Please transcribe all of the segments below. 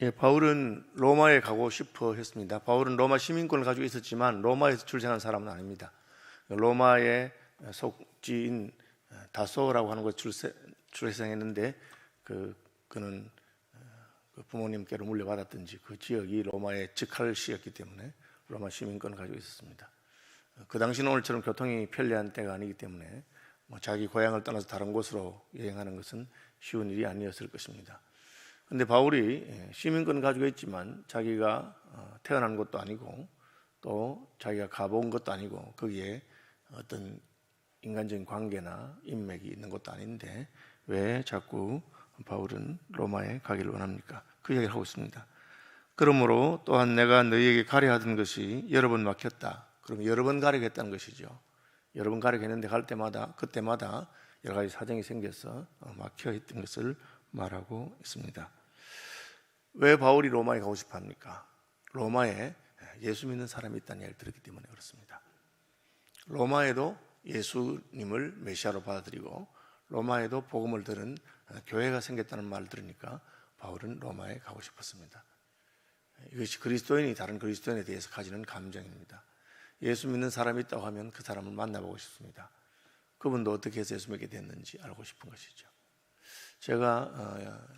예, 바울은 로마에 가고 싶어 했습니다. 바울은 로마 시민권을 가지고 있었지만 로마에서 출생한 사람은 아닙니다. 로마의 속지인 다소라고 하는 곳에 출생했는데 그는 그 부모님께로 물려받았든지 그 지역이 로마의 직할시였기 때문에 로마 시민권을 가지고 있었습니다. 그 당시는 오늘처럼 교통이 편리한 때가 아니기 때문에 자기 고향을 떠나서 다른 곳으로 여행하는 것은 쉬운 일이 아니었을 것입니다. 그런데 바울이 시민권을 가지고 있지만 자기가 태어난 것도 아니고 또 자기가 가본 것도 아니고 거기에 어떤 인간적인 관계나 인맥이 있는 것도 아닌데 왜 자꾸 바울은 로마에 가기를 원합니까? 그 이야기를 하고 있습니다. 그러므로 또한 내가 너희에게 가려 하던 것이 여러 번 막혔다. 그럼 여러 번 가려고 했다는 것이죠. 여러 번 가려고 했는데 갈 때마다 그때마다 여러 가지 사정이 생겨서 막혀 있던 것을 말하고 있습니다. 왜 바울이 로마에 가고 싶어 합니까? 로마에 예수 믿는 사람이 있다는 이야기를 들었기 때문에 그렇습니다. 로마에도 예수님을 메시아로 받아들이고 로마에도 복음을 들은 교회가 생겼다는 말을 들으니까 바울은 로마에 가고 싶었습니다. 이것이 그리스도인이 다른 그리스도인에 대해서 가지는 감정입니다. 예수 믿는 사람이 있다고 하면 그 사람을 만나보고 싶습니다. 그분도 어떻게 해서 예수 믿게 됐는지 알고 싶은 것이죠. 제가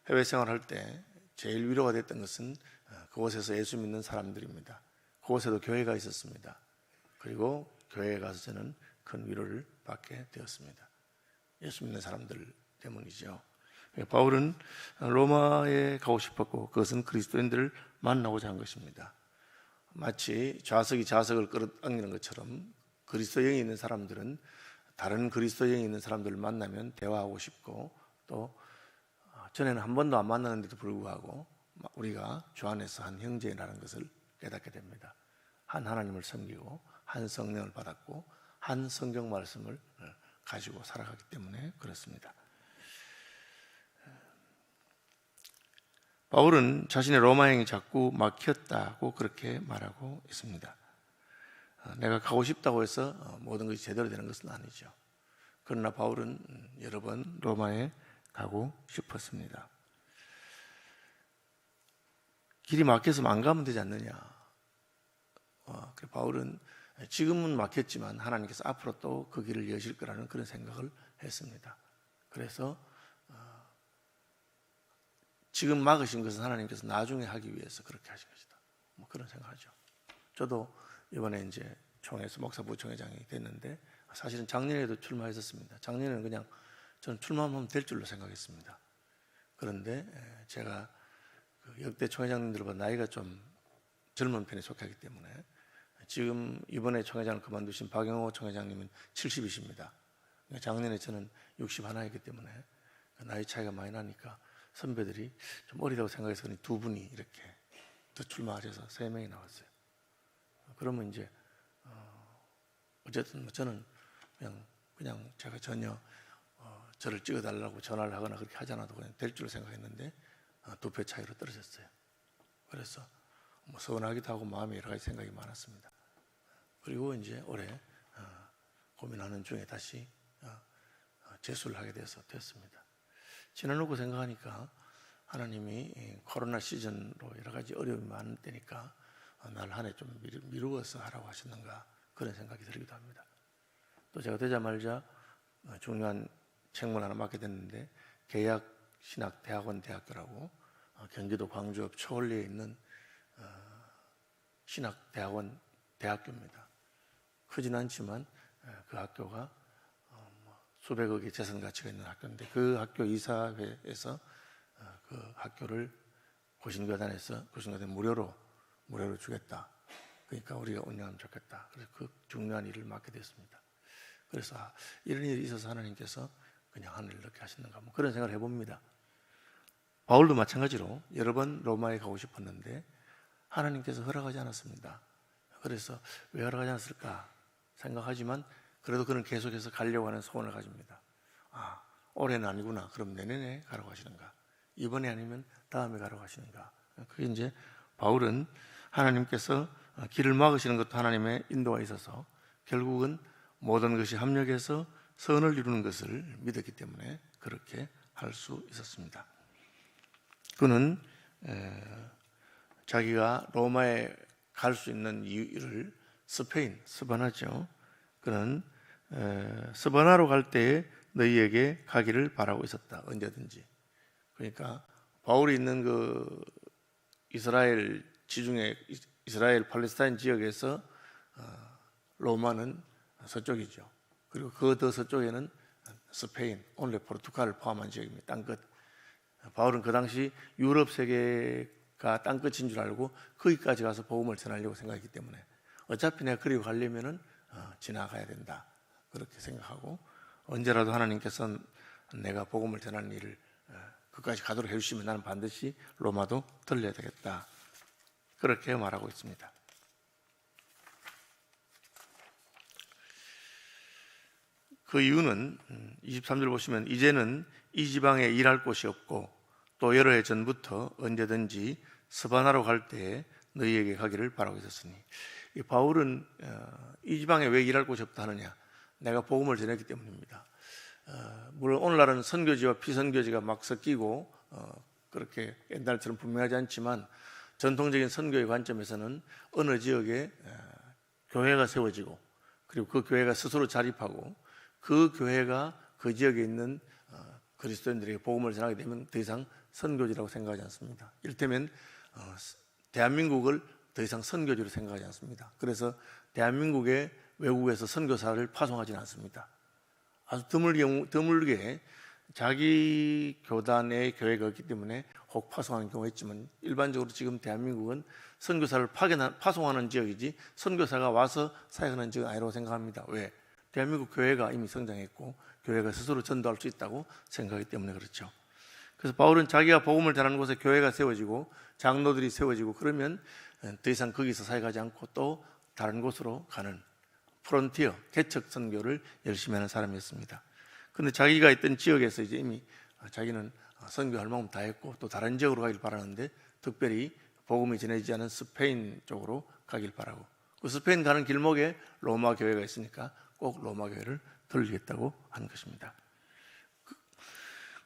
해외 생활할 때 제일 위로가 됐던 것은 그곳에서 예수 믿는 사람들입니다. 그곳에도 교회가 있었습니다. 그리고 교회에 가서 저는 큰 위로를 받게 되었습니다. 예수 믿는 사람들 때문이죠. 바울은 로마에 가고 싶었고 그것은 그리스도인들을 만나고자 한 것입니다. 마치 좌석이 좌석을 끌어당기는 것처럼 그리스도형이 있는 사람들은 다른 그리스도형이 있는 사람들을 만나면 대화하고 싶고 또 전에는 한 번도 안 만났는데도 불구하고 우리가 주 안에서 한 형제라는 것을 깨닫게 됩니다. 한 하나님을 섬기고 한 성령을 받았고 한 성경 말씀을 가지고 살아가기 때문에 그렇습니다. 바울은 자신의 로마행이 자꾸 막혔다고 그렇게 말하고 있습니다. 내가 가고 싶다고 해서 모든 것이 제대로 되는 것은 아니죠. 그러나 바울은 여러 번 로마에 가고 싶었습니다. 길이 막혀서 안 가면 되지 않느냐. 바울은 지금은 막혔지만 하나님께서 앞으로 또 그 길을 여실 거라는 그런 생각을 했습니다. 그래서 지금 막으신 것은 하나님께서 나중에 하기 위해서 그렇게 하신 것이다. 그런 생각하죠. 저도 이번에 이제 총회에서 목사 부총회장이 됐는데 사실은 작년에도 출마했었습니다. 작년에는 그냥 저는 출마하면 될 줄로 생각했습니다. 그런데 제가 역대 총회장님들보다 나이가 좀 젊은 편에 속하기 때문에 지금 이번에 총회장을 그만두신 박영호 총회장님은 70이십니다. 작년에 저는 61이기 때문에 나이 차이가 많이 나니까 선배들이 좀 어리다고 생각해서 두 분이 이렇게 더 출마하셔서 3명이 나왔어요. 그러면 이제 어쨌든 저는 그냥 제가 전혀 저를 찍어달라고 전화를 하거나 그렇게 하지 않아도 그냥 될 줄 생각했는데 2표 차이로 떨어졌어요. 그래서 서운하기도 하고 마음에 여러 가지 생각이 많았습니다. 그리고 이제 올해 고민하는 중에 다시 재수를 하게 됐습니다. 지나놓고 생각하니까 하나님이 코로나 시즌으로 여러 가지 어려움이 많은 때니까 날 한 해 좀 미루어서 하라고 하셨는가 그런 생각이 들기도 합니다. 또 제가 되자마자 중요한 책문 하나 맡게 됐는데 계약신학대학원 대학교라고 경기도 광주 옆 초월리에 있는 신학대학원 대학교입니다. 크진 않지만 그 학교가 수백억의 재산 가치가 있는 학교인데 그 학교 이사회에서 그 학교를 고신교단에서 무료로 주겠다. 그러니까 우리가 운영하면 좋겠다. 그래서 그 중요한 일을 맡게 됐습니다. 그래서 이런 일이 있어서 하나님께서 그냥 하늘을 이렇게 하시는가 그런 생각을 해봅니다. 바울도 마찬가지로 여러 번 로마에 가고 싶었는데 하나님께서 허락하지 않았습니다. 그래서 왜 허락하지 않았을까 생각하지만 그래도 그는 계속해서 가려고 하는 소원을 가집니다. 올해는 아니구나. 그럼 내년에 가라고 하시는가? 이번에 아니면 다음에 가라고 하시는가? 그게 이제 바울은 하나님께서 길을 막으시는 것도 하나님의 인도가 있어서 결국은 모든 것이 합력해서 선을 이루는 것을 믿었기 때문에 그렇게 할 수 있었습니다. 그는 자기가 로마에 갈 수 있는 이유를 스바나죠. 그는 스바나로 갈 때에 너희에게 가기를 바라고 있었다. 언제든지. 그러니까 바울이 있는 그 이스라엘 지중해 이스라엘 팔레스타인 지역에서 로마는 서쪽이죠. 그리고 그 더 서쪽에는 스페인, 오늘의 포르투갈을 포함한 지역입니다. 땅끝. 바울은 그 당시 유럽 세계가 땅끝인 줄 알고 거기까지 가서 복음을 전하려고 생각했기 때문에 어차피 내가 그리고 가려면은 지나가야 된다. 그렇게 생각하고 언제라도 하나님께서 내가 복음을 전하는 일을 그까지 가도록 해주시면 나는 반드시 로마도 들려야 되겠다. 그렇게 말하고 있습니다. 그 이유는 23절 보시면 이제는 이 지방에 일할 곳이 없고 또 여러 해 전부터 언제든지 스바나로 갈 때에 너희에게 가기를 바라고 있었으니 바울은 이 지방에 왜 일할 곳이 없다 하느냐? 내가 복음을 전했기 때문입니다. 물론 오늘날은 선교지와 피선교지가 막 섞이고 그렇게 옛날처럼 분명하지 않지만 전통적인 선교의 관점에서는 어느 지역에 교회가 세워지고 그리고 그 교회가 스스로 자립하고 그 교회가 그 지역에 있는 그리스도인들에게 복음을 전하게 되면 더 이상 선교지라고 생각하지 않습니다. 이를테면 대한민국을 더 이상 선교지로 생각하지 않습니다. 그래서 대한민국의 외국에서 선교사를 파송하지는 않습니다. 아주 드물게 자기 교단의 교회가 없기 때문에 혹 파송하는 경우가 있지만 일반적으로 지금 대한민국은 선교사를 파송하는 지역이지 선교사가 와서 사역하는 지역은 아니라고 생각합니다. 왜? 대한민국 교회가 이미 성장했고 교회가 스스로 전도할 수 있다고 생각하기 때문에 그렇죠. 그래서 바울은 자기가 복음을 전하는 곳에 교회가 세워지고 장로들이 세워지고 그러면 더 이상 거기서 사역하지 않고 또 다른 곳으로 가는 프론티어, 개척 선교를 열심히 하는 사람이었습니다. 그런데 자기가 있던 지역에서 이제 이미 자기는 선교할 만큼 다 했고 또 다른 지역으로 가길 바라는데 특별히 복음이 전해지지 않은 스페인 쪽으로 가길 바라고 그 스페인 가는 길목에 로마 교회가 있으니까 꼭 로마 교회를 들리겠다고 한 것입니다.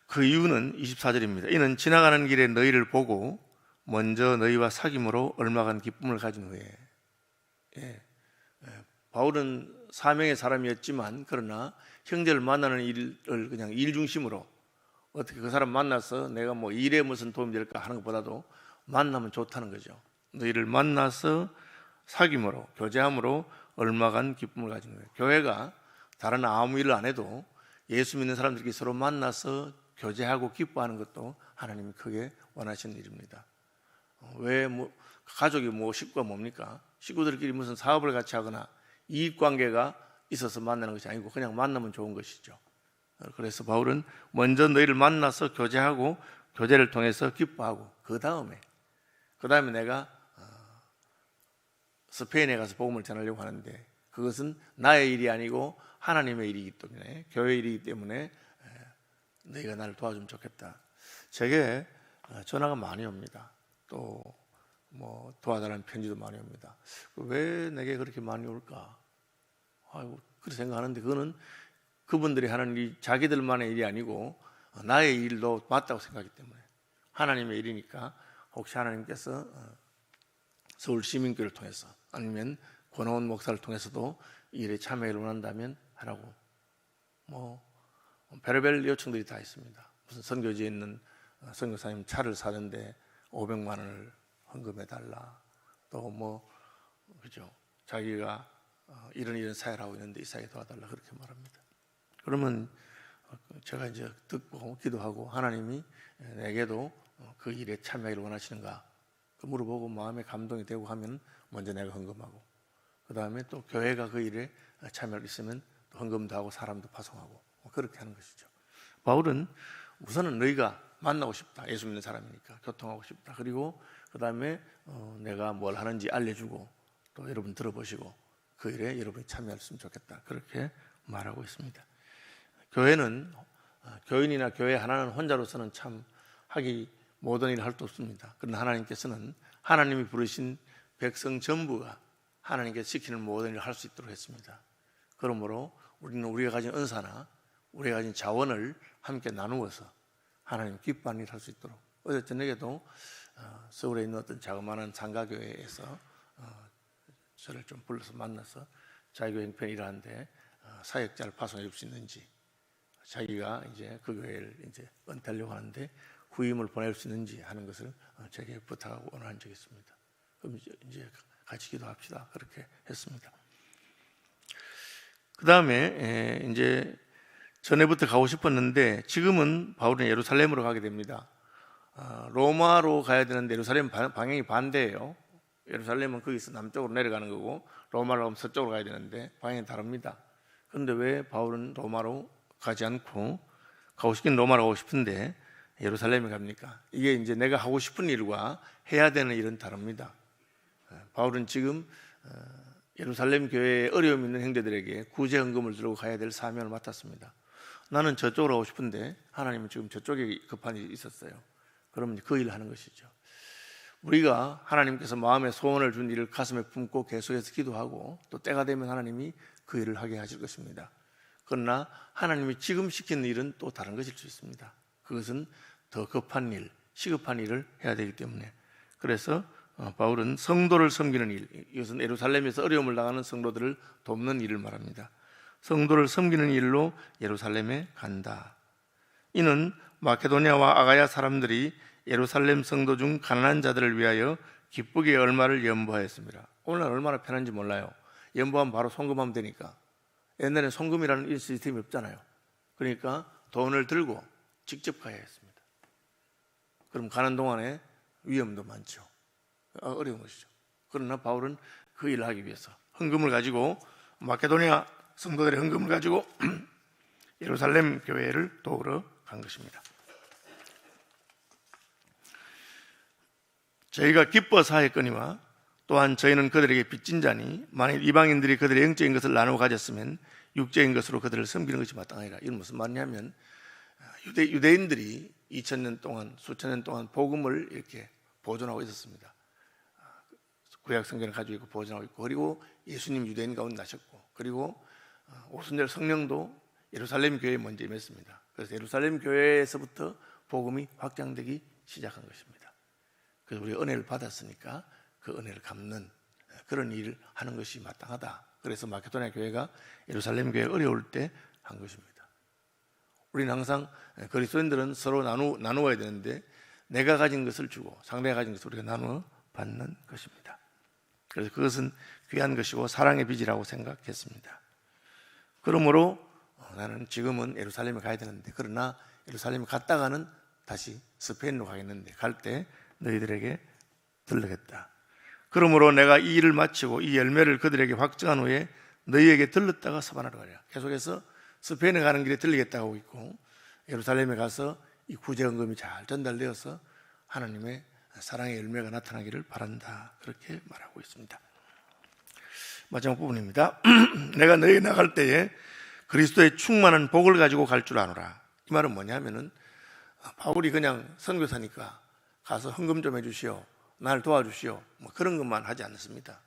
그 이유는 24절입니다. 이는 지나가는 길에 너희를 보고 먼저 너희와 사귐으로 얼마간 기쁨을 가진 후에 바울은 사명의 사람이었지만 그러나 형제를 만나는 일을 그냥 일 중심으로 어떻게 그 사람 만나서 내가 뭐 일에 무슨 도움이 될까 하는 것보다도 만나면 좋다는 거죠. 너희를 만나서 사귐으로 교제함으로 얼마간 기쁨을 가진 거예요. 교회가 다른 아무 일을 안 해도 예수 믿는 사람들끼리 서로 만나서 교제하고 기뻐하는 것도 하나님이 크게 원하시는 일입니다. 왜 가족이 식구가 뭡니까? 식구들끼리 무슨 사업을 같이 하거나 이익관계가 있어서 만나는 것이 아니고 그냥 만나면 좋은 것이죠. 그래서 바울은 먼저 너희를 만나서 교제하고 교제를 통해서 기뻐하고 그 다음에 내가 스페인에 가서 복음을 전하려고 하는데 그것은 나의 일이 아니고 하나님의 일이기 때문에 교회의 일이기 때문에 너희가 나를 도와주면 좋겠다. 제게 전화가 많이 옵니다. 또 도와달라는 편지도 많이 옵니다. 왜 내게 그렇게 많이 올까? 그렇게 생각하는데 그거는 그분들이 하는 일, 자기들만의 일이 아니고 나의 일도 맞다고 생각하기 때문에 하나님의 일이니까 혹시 하나님께서 서울시민교회를 통해서 아니면 권하원 목사를 통해서도 이 일에 참여를 원한다면 하라고 별의별 요청들이 다 있습니다. 무슨 선교지에 있는 선교사님 차를 사는데 500만 원을 헌금해달라. 또 그죠? 자기가 이런 사역을 하고 있는데 이 사역에 도와달라 그렇게 말합니다. 그러면 제가 이제 듣고 기도하고 하나님이 내게도 그 일에 참여하기를 원하시는가 물어보고 마음에 감동이 되고 하면 먼저 내가 헌금하고 그 다음에 또 교회가 그 일에 참여할 있으면 또 헌금도 하고 사람도 파송하고 그렇게 하는 것이죠. 바울은 우선은 너희가 만나고 싶다. 예수 믿는 사람이니까 교통하고 싶다. 그리고 그 다음에 내가 뭘 하는지 알려주고 또 여러분 들어보시고 그 일에 여러분이 참여했으면 좋겠다. 그렇게 말하고 있습니다. 교회는 교인이나 교회 하나는 혼자로서는 참 하기 모든 일을 할 수 없습니다. 그러나 하나님께서는 하나님이 부르신 백성 전부가 하나님께서 시키는 모든 일을 할 수 있도록 했습니다. 그러므로 우리는 우리가 가진 은사나 우리가 가진 자원을 함께 나누어서 하나님 기뻐하는 일 할 수 있도록. 어제 저녁에도 서울에 있는 어떤 자그마한 상가교회에서 저를 좀 불러서 만나서 자기교회 형편 일하는데 사역자를 파송해 줄 수 있는지, 자기가 이제 그 교회를 이제 은퇴하려고 하는데 후임을 보낼 수 있는지 하는 것을 제게 부탁하고 원한 적이 있습니다. 그럼 이제 같이 기도합시다. 그렇게 했습니다. 그 다음에 이제 전에부터 가고 싶었는데 지금은 바울은 예루살렘으로 가게 됩니다. 로마로 가야 되는데 예루살렘 방향이 반대예요. 예루살렘은 거기서 남쪽으로 내려가는 거고 로마로 가면 서쪽으로 가야 되는데 방향이 다릅니다. 그런데 왜 바울은 로마로 가지 않고, 가고 싶긴 로마로 가고 싶은데 예루살렘에 갑니까? 이게 이제 내가 하고 싶은 일과 해야 되는 일은 다릅니다. 바울은 지금 예루살렘 교회에 어려움 있는 형제들에게 구제 헌금을 들고 가야 될 사명을 맡았습니다. 나는 저쪽으로 가고 싶은데 하나님은 지금 저쪽에 급한 일이 있었어요. 그러면 그 일을 하는 것이죠. 우리가 하나님께서 마음에 소원을 준 일을 가슴에 품고 계속해서 기도하고 또 때가 되면 하나님이 그 일을 하게 하실 것입니다. 그러나 하나님이 지금 시키는 일은 또 다른 것일 수 있습니다. 그것은 더 급한 일, 시급한 일을 해야 되기 때문에. 그래서 바울은 성도를 섬기는 일, 이것은 예루살렘에서 어려움을 당하는 성도들을 돕는 일을 말합니다. 성도를 섬기는 일로 예루살렘에 간다. 이는 마케도니아와 아가야 사람들이 예루살렘 성도 중 가난한 자들을 위하여 기쁘게 얼마를 연보하였습니다. 오늘날 얼마나 편한지 몰라요. 연보하면 바로 송금하면 되니까. 옛날에 송금이라는 일 시스템이 없잖아요. 그러니까 돈을 들고 직접 가야 했습니다. 그럼 가는 동안에 위험도 많죠. 어려운 것이죠. 그러나 바울은 그 일을 하기 위해서 헌금을 가지고, 마케도니아 성도들의 헌금을 가지고 예루살렘 교회를 도우러 간 것입니다. 저희가 기뻐 사했거니와 또한 저희는 그들에게 빚진 자니 만일 이방인들이 그들의 영적인 것을 나누어 가졌으면 육적인 것으로 그들을 섬기는 것이 마땅하리라. 이건 무슨 말이냐면 유대인들이 2000년 동안, 수천 년 동안 복음을 이렇게 보존하고 있었습니다. 구약 성경을 가지고 있고 보존하고 있고, 그리고 예수님 유대인 가운데 나셨고, 그리고 오순절 성령도 예루살렘 교회에 먼저 임했습니다. 그래서 예루살렘 교회에서부터 복음이 확장되기 시작한 것입니다. 그래서 우리가 은혜를 받았으니까 그 은혜를 갚는 그런 일을 하는 것이 마땅하다. 그래서 마케도니아 교회가 예루살렘 교회에 어려울 때 한 것입니다. 우리는 항상 그리스도인들은 서로 나누어야 되는데 내가 가진 것을 주고 상대가 가진 것을 우리가 나누어 받는 것입니다. 그래서 그것은 귀한 것이고 사랑의 빚이라고 생각했습니다. 그러므로 나는 지금은 예루살렘에 가야 되는데, 그러나 예루살렘에 갔다가는 다시 스페인으로 가겠는데 갈 때 너희들에게 들르겠다. 그러므로 내가 이 일을 마치고 이 열매를 그들에게 확증한 후에 너희에게 들렀다가 사바나로 가랴. 계속해서 스페인에 가는 길에 들리겠다고 하고 있고, 예루살렘에 가서 이 구제헌금이 잘 전달되어서 하나님의 사랑의 열매가 나타나기를 바란다. 그렇게 말하고 있습니다. 마지막 부분입니다. 내가 너희 나갈 때에 그리스도의 충만한 복을 가지고 갈 줄 아노라. 이 말은 뭐냐면은 바울이 그냥 선교사니까 가서 헌금 좀 해주시오, 날 도와주시오, 뭐 그런 것만 하지 않습니다.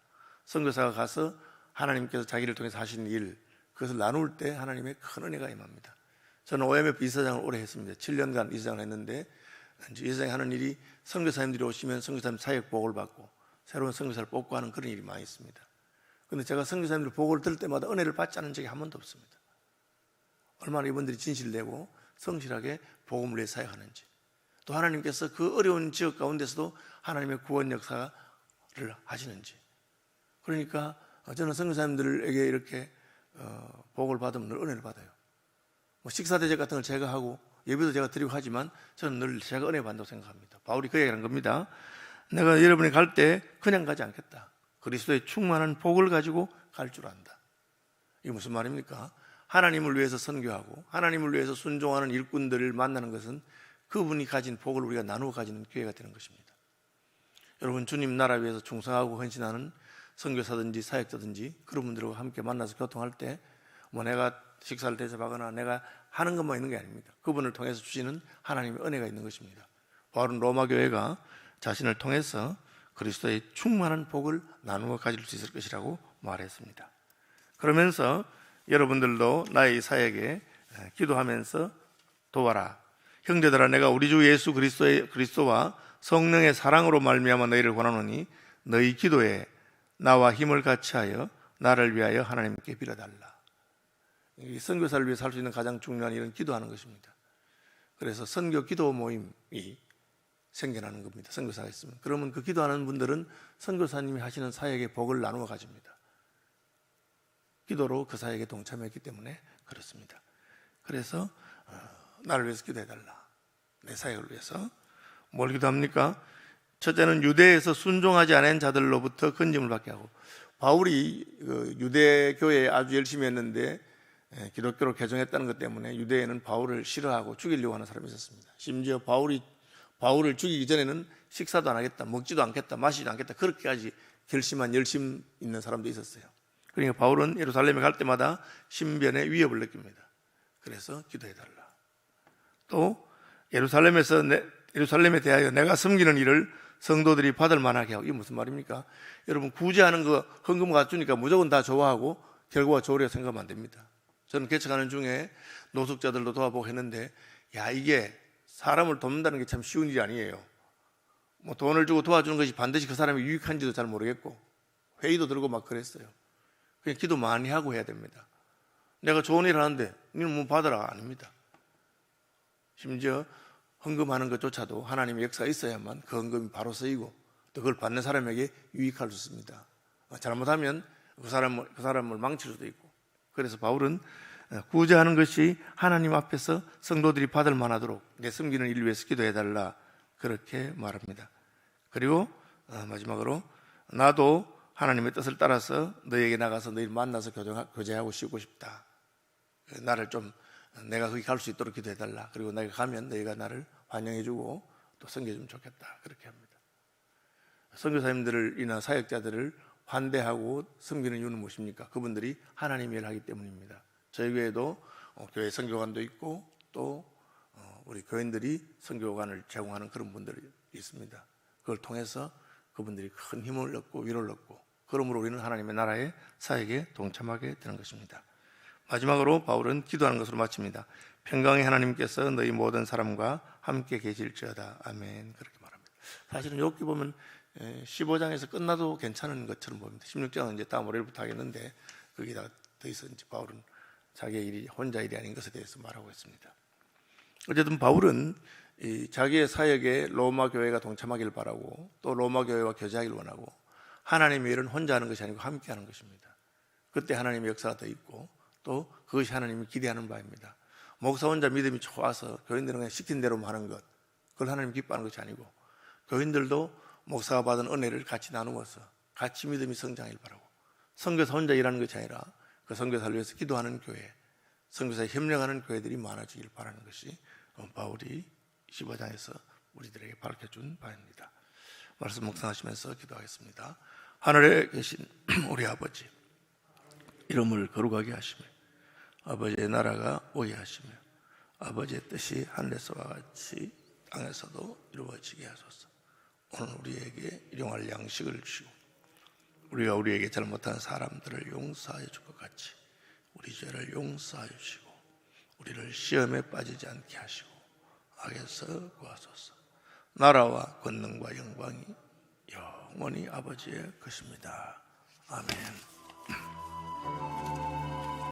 선교사가 가서 하나님께서 자기를 통해서 하시는 일, 그것을 나눌 때 하나님의 큰 은혜가 임합니다. 저는 OMF 이사장을 오래 했습니다. 7년간 이사장을 했는데 이사장이 하는 일이 선교사님들이 오시면 선교사님 사역 복을 받고 새로운 선교사를 뽑고 하는 그런 일이 많이 있습니다. 그런데 제가 선교사님들 복을 들을 때마다 은혜를 받지 않은 적이 한 번도 없습니다. 얼마나 이분들이 진실되고 성실하게 복음을 위해 사역하는지, 또 하나님께서 그 어려운 지역 가운데서도 하나님의 구원 역사를 하시는지. 그러니까 저는 선교사님들에게 이렇게 복을 받으면 늘 은혜를 받아요. 뭐 식사 대접 같은 걸 제가 하고 예배도 제가 드리고 하지만 저는 늘 제가 은혜 받는다고 생각합니다. 바울이 그 얘기를 한 겁니다. 내가 여러분이 갈 때 그냥 가지 않겠다. 그리스도의 충만한 복을 가지고 갈 줄 안다. 이게 무슨 말입니까? 하나님을 위해서 선교하고 하나님을 위해서 순종하는 일꾼들을 만나는 것은 그분이 가진 복을 우리가 나누어 가지는 기회가 되는 것입니다. 여러분, 주님 나라 위해서 충성하고 헌신하는 선교사든지 사역자든지 그런 분들과 함께 만나서 교통할 때 뭐 내가 식사를 대접하거나 내가 하는 것만 있는 게 아닙니다. 그분을 통해서 주시는 하나님의 은혜가 있는 것입니다. 바울은 로마 교회가 자신을 통해서 그리스도의 충만한 복을 나누어 가질 수 있을 것이라고 말했습니다. 그러면서 여러분들도 나의 사역에 기도하면서 도와라. 형제들아 내가 우리 주 예수 그리스도와 성령의 사랑으로 말미암아 너희를 권하노니 너희 기도에 나와 힘을 같이하여 나를 위하여 하나님께 빌어달라. 이 선교사를 위해서 할 수 있는 가장 중요한 일은 기도하는 것입니다. 그래서 선교 기도 모임이 생겨나는 겁니다. 선교사가 있으면. 그러면 그 기도하는 분들은 선교사님이 하시는 사역의 복을 나누어 가집니다. 기도로 그 사역에 동참했기 때문에 그렇습니다. 그래서 나를 위해서 기도해달라. 내 사역을 위해서. 뭘 기도합니까? 첫째는 유대에서 순종하지 않은 자들로부터 건짐을 받게 하고, 바울이 유대교회에 아주 열심히 했는데 기독교로 개종했다는 것 때문에 유대에는 바울을 싫어하고 죽이려고 하는 사람이 있었습니다. 심지어 바울을 죽이기 전에는 식사도 안 하겠다, 먹지도 않겠다, 마시지도 않겠다, 그렇게까지 결심한 열심 있는 사람도 있었어요. 그러니까 바울은 예루살렘에 갈 때마다 신변의 위협을 느낍니다. 그래서 기도해달라. 또 예루살렘에 대하여 내가 섬기는 일을 성도들이 받을 만하게 하고. 이게 무슨 말입니까? 여러분, 구제하는 거 헌금 갖주니까 무조건 다 좋아하고 결과가 좋으려 생각하면 안 됩니다. 저는 개척하는 중에 노숙자들도 도와보고 했는데, 이게 사람을 돕는다는 게 참 쉬운 일이 아니에요. 뭐 돈을 주고 도와주는 것이 반드시 그 사람이 유익한지도 잘 모르겠고, 회의도 들고 막 그랬어요. 그냥 기도 많이 하고 해야 됩니다. 내가 좋은 일을 하는데 너는 뭐 받으라 아닙니다. 심지어 헌금하는 것조차도 하나님의 역사가 있어야만 그 헌금이 바로 쓰이고 또 그걸 받는 사람에게 유익할 수 있습니다. 잘못하면 그 사람을 망칠 수도 있고. 그래서 바울은 구제하는 것이 하나님 앞에서 성도들이 받을 만하도록 내 섬기는 일을 위해서 기도해달라, 그렇게 말합니다. 그리고 마지막으로 나도 하나님의 뜻을 따라서 너희에게 나가서 너희를 만나서 교제하고 쉬고 싶다. 내가 거기 갈 수 있도록 기도해달라. 그리고 내가 가면 너희가 나를 환영해주고 또 섬겨주면 좋겠다, 그렇게 합니다. 선교사님들이나 사역자들을 환대하고 섬기는 이유는 무엇입니까? 그분들이 하나님의 일을 하기 때문입니다. 저희 교회도 교회 선교관도 있고 또 우리 교인들이 선교관을 제공하는 그런 분들이 있습니다. 그걸 통해서 그분들이 큰 힘을 얻고 위로를 얻고, 그러므로 우리는 하나님의 나라의 사역에 동참하게 되는 것입니다. 마지막으로 바울은 기도하는 것으로 마칩니다. 평강의 하나님께서 너희 모든 사람과 함께 계실지어다. 아멘. 그렇게 말합니다. 사실은 여기 보면 15장에서 끝나도 괜찮은 것처럼 보입니다. 16장은 이제 다음 월요일부터 하겠는데 거기다가 더 이상 이제 바울은 자기의 일이 혼자 일이 아닌 것에 대해서 말하고 있습니다. 어쨌든 바울은 자기의 사역에 로마 교회가 동참하기를 바라고 또 로마 교회와 교제하기를 원하고, 하나님의 일은 혼자 하는 것이 아니고 함께 하는 것입니다. 그때 하나님의 역사가 더 있고 또 그것이 하나님이 기대하는 바입니다. 목사 혼자 믿음이 좋아서 교인들은 그냥 시킨 대로만 하는 것, 그걸 하나님 기뻐하는 것이 아니고, 교인들도 목사가 받은 은혜를 같이 나누어서 같이 믿음이 성장하길 바라고, 선교사 혼자 일하는 것이 아니라 그 선교사를 위해서 기도하는 교회, 선교사에 협력하는 교회들이 많아지길 바라는 것이 바울이 15장에서 우리들에게 밝혀준 바입니다. 말씀 묵상하시면서 기도하겠습니다. 하늘에 계신 우리 아버지, 이름을 거룩하게 하시며 아버지의 나라가 오게 하시며 아버지의 뜻이 하늘에서와 같이 땅에서도 이루어지게 하소서. 오늘 우리에게 일용할 양식을 주시고 우리가 우리에게 잘못한 사람들을 용서하여 줄 것 같이 우리 죄를 용서하여 주시고 우리를 시험에 빠지지 않게 하시고 악에서 구하소서. 나라와 권능과 영광이 영원히 아버지의 것입니다. 아멘.